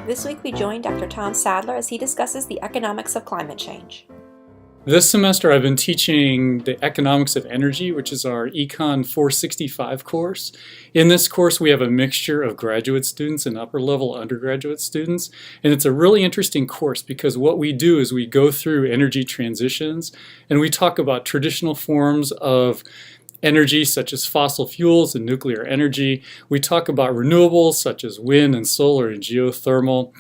This week we join Dr. Tom Sadler as he discusses the economics of climate change. This semester I've been teaching the economics of energy, which is our Econ 465 course. In this course we have a mixture of graduate students and upper level undergraduate students, and it's a really interesting course because what we do is we go through energy transitions and we talk about traditional forms of energy such as fossil fuels and nuclear energy. We talk about renewables such as wind and solar and geothermal.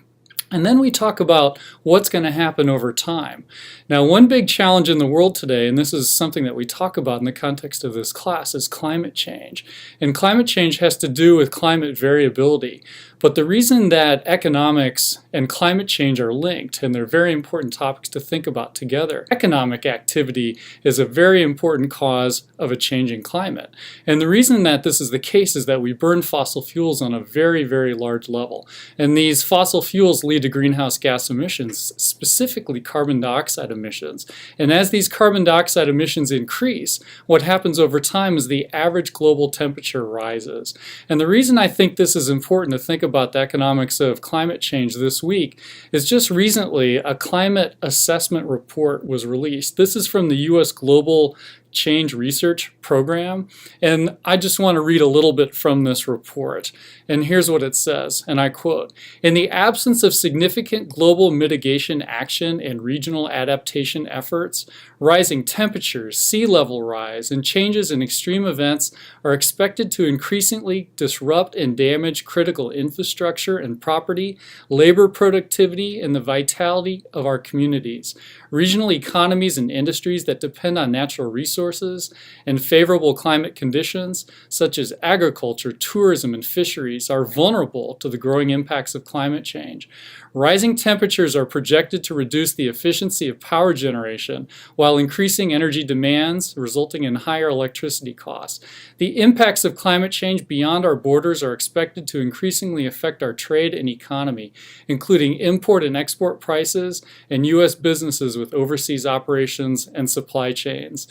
And then we talk about what's going to happen over time. Now, one big challenge in the world today, and this is something that we talk about in the context of this class, is climate change. And climate change has to do with climate variability. But the reason that economics and climate change are linked, and they're very important topics to think about together, economic activity is a very important cause of a changing climate. And the reason that this is the case is that we burn fossil fuels on a very, very large level. And these fossil fuels lead to greenhouse gas emissions, specifically carbon dioxide emissions. And as these carbon dioxide emissions increase, what happens over time is the average global temperature rises. And the reason I think this is important to think about the economics of climate change this week is just recently a climate assessment report was released. This is from the U.S. Global Change Research Program, and I just want to read a little bit from this report. And here's what it says, and I quote, "In the absence of significant global mitigation action and regional adaptation efforts, rising temperatures, sea level rise, and changes in extreme events are expected to increasingly disrupt and damage critical infrastructure and property, labor productivity, and the vitality of our communities. Regional economies and industries that depend on natural resources and favorable climate conditions, such as agriculture, tourism, and fisheries, are vulnerable to the growing impacts of climate change. Rising temperatures are projected to reduce the efficiency of power generation while increasing energy demands, resulting in higher electricity costs. The impacts of climate change beyond our borders are expected to increasingly affect our trade and economy, including import and export prices and U.S. businesses with overseas operations and supply chains."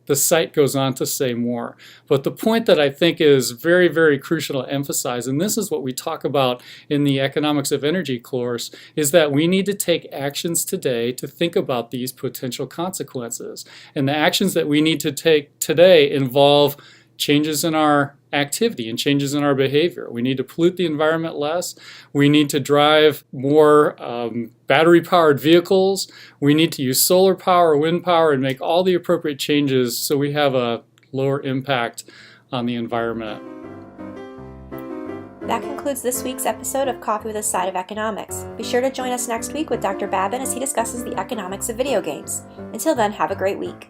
The site goes on to say more. But the point that I think is very, very crucial to emphasize, and this is what we talk about in the Economics of Energy course, is that we need to take actions today to think about these potential consequences. And the actions that we need to take today involve changes in our activity and changes in our behavior. We need to pollute the environment less. We need to drive more battery-powered vehicles. We need to use solar power, wind power, and make all the appropriate changes so we have a lower impact on the environment. That concludes this week's episode of Coffee with a Side of Economics. Be sure to join us next week with Dr. Babin as he discusses the economics of video games. Until then, have a great week.